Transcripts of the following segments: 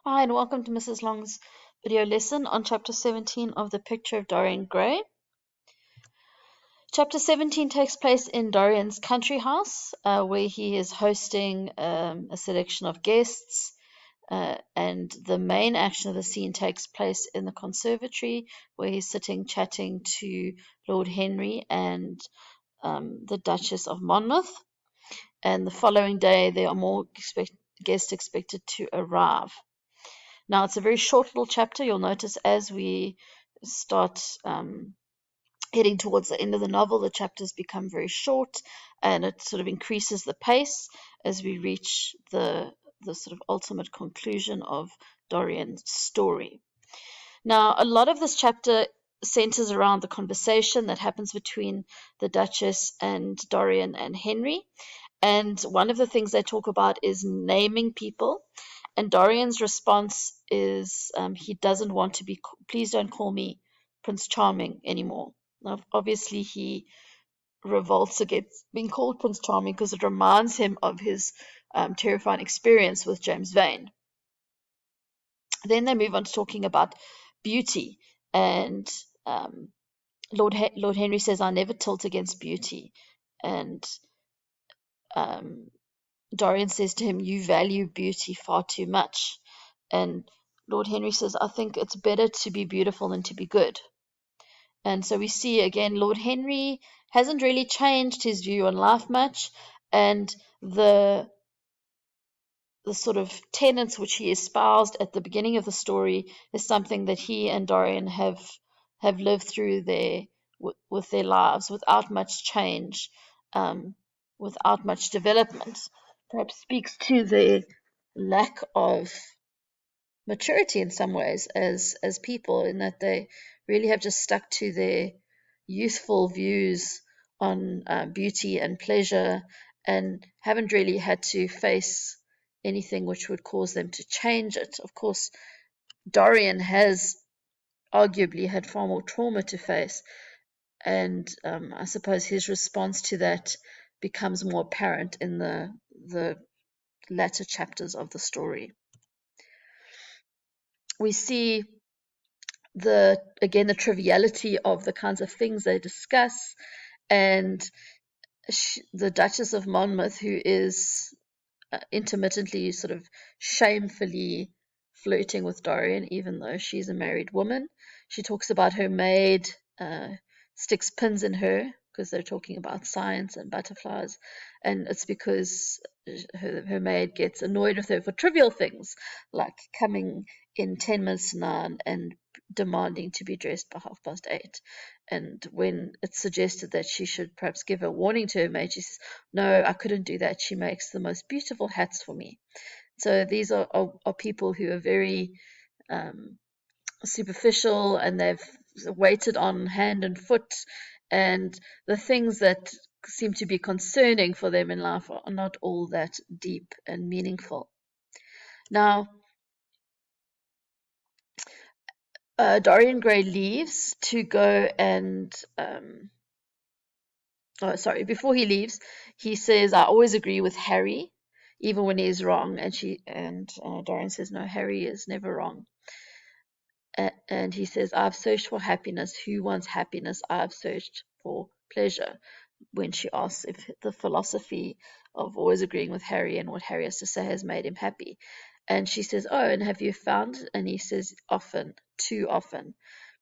Hi, and welcome to Mrs. Long's video lesson on Chapter 17 of the Picture of Dorian Gray. Chapter 17 takes place in Dorian's country house, where he is hosting a selection of guests, and the main action of the scene takes place in the conservatory, where he's sitting chatting to Lord Henry and the Duchess of Monmouth. And the following day, there are more guests expected to arrive. Now, it's a very short little chapter. You'll notice as we start heading towards the end of the novel, the chapters become very short and it sort of increases the pace as we reach the sort of ultimate conclusion of Dorian's story. Now, a lot of this chapter centers around the conversation that happens between the Duchess and Dorian and Henry. And one of the things they talk about is naming people. And Dorian's response is he doesn't want to be, please don't call me Prince Charming anymore. Now, obviously, he revolts against being called Prince Charming because it reminds him of his terrifying experience with James Vane. Then they move on to talking about beauty. And Lord Henry says, I never tilt against beauty. And Dorian says to him, you value beauty far too much. And Lord Henry says, I think it's better to be beautiful than to be good. And so we see again, Lord Henry hasn't really changed his view on life much. And the sort of tenets which he espoused at the beginning of the story is something that he and Dorian have lived through with their lives without much change, without much development. Perhaps speaks to their lack of maturity in some ways as people, in that they really have just stuck to their youthful views on beauty and pleasure and haven't really had to face anything which would cause them to change it. Of course, Dorian has arguably had far more trauma to face, and I suppose his response to that becomes more apparent in the latter chapters of the story. We see the triviality of the kinds of things they discuss, and the Duchess of Monmouth, who is intermittently sort of shamefully flirting with Dorian, even though she's a married woman. She talks about her maid sticks pins in her because they're talking about science and butterflies, and it's because her maid gets annoyed with her for trivial things like coming in 10 minutes to 9 and demanding to be dressed by 8:30. And when it's suggested that she should perhaps give a warning to her maid, she says, no, I couldn't do that. She makes the most beautiful hats for me. So these are people who are very superficial, and they've waited on hand and foot, and the things that seem to be concerning for them in life are not all that deep and meaningful. Now, Dorian Gray leaves to go and before he leaves, he says, I always agree with Harry, even when he's wrong. And Dorian says, no, Harry is never wrong. And he says, I've searched for happiness. Who wants happiness? I've searched for pleasure. When she asks if the philosophy of always agreeing with Harry and what Harry has to say has made him happy. And she says, oh, and have you found? And he says, often, too often.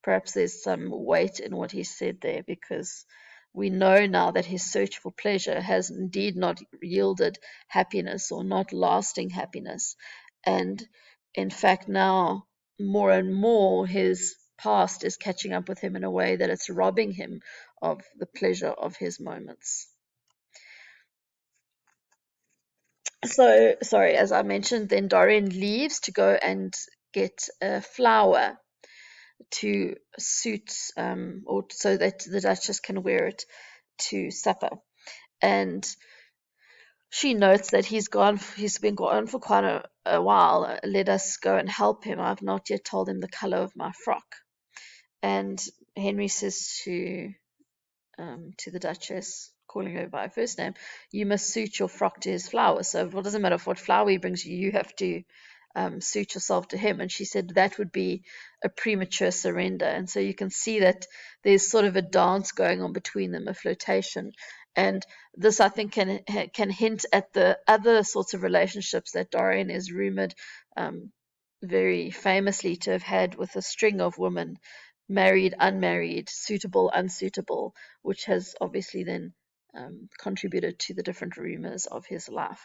Perhaps there's some weight in what he said there, because we know now that his search for pleasure has indeed not yielded happiness, or not lasting happiness. And in fact, now more and more his past is catching up with him in a way that it's robbing him of the pleasure of his moments. So, sorry, as I mentioned, then Dorian leaves to go and get a flower to suit, or so that the Duchess can wear it to supper. And she notes that he's been gone for quite a while. Let us go and help him. I've not yet told him the color of my frock. And Henry says to the Duchess, calling her by her first name, you must suit your frock to his flower. So it doesn't matter what flower he brings you, you have to suit yourself to him. And she said that would be a premature surrender. And so you can see that there's sort of a dance going on between them, a flirtation. And this, I think, can hint at the other sorts of relationships that Dorian is rumored very famously to have had with a string of women, married, unmarried, suitable, unsuitable, which has obviously then contributed to the different rumors of his life.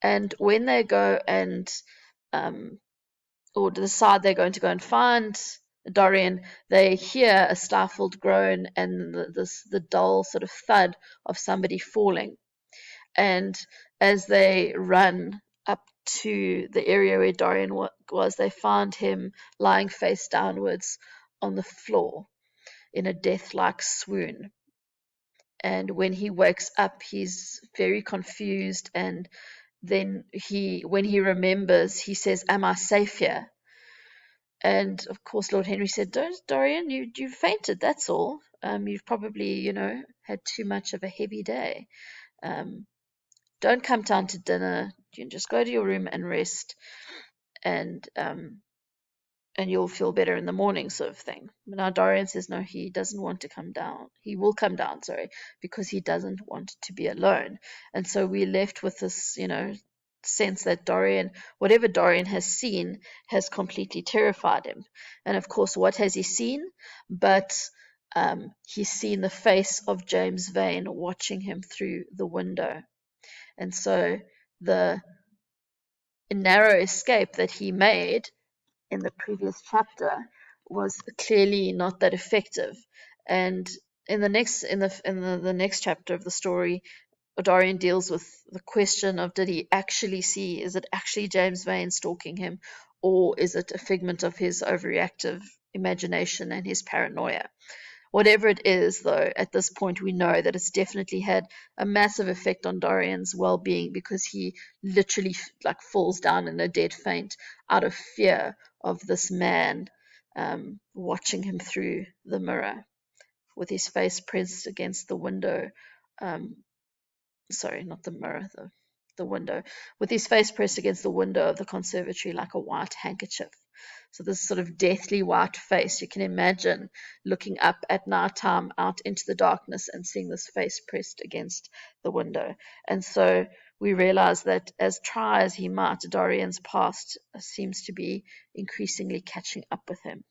And when they go and or decide they're going to go and find Dorian, they hear a stifled groan and the dull sort of thud of somebody falling. And as they run up to the area where Dorian was, they found him lying face downwards on the floor in a death-like swoon. And when he wakes up, he's very confused. And then when he remembers, he says, "Am I safe here?" And of course, Lord Henry said, "Don't, Dorian, you fainted. That's all. You've probably, had too much of a heavy day. Don't come down to dinner. You can just go to your room and rest, and you'll feel better in the morning," sort of thing. But now Dorian says no, he doesn't want to come down. He will come down, sorry, because he doesn't want to be alone. And so we're left with this, sense that Dorian, whatever Dorian has seen, has completely terrified him. And of course, what has he seen? But he's seen the face of James Vane watching him through the window. And so the narrow escape that he made in the previous chapter was clearly not that effective. And in the next chapter of the story, Dorian deals with the question of, did he actually see? Is it actually James Vane stalking him, or is it a figment of his overreactive imagination and his paranoia? Whatever it is, though, at this point we know that it's definitely had a massive effect on Dorian's well-being, because he literally falls down in a dead faint out of fear of this man watching him through the mirror with his face pressed against the window. Sorry, not the mirror, the window, with his face pressed against the window of the conservatory like a white handkerchief. So this sort of deathly white face, you can imagine looking up at night time out into the darkness and seeing this face pressed against the window. And so we realize that as try as he might, Dorian's past seems to be increasingly catching up with him.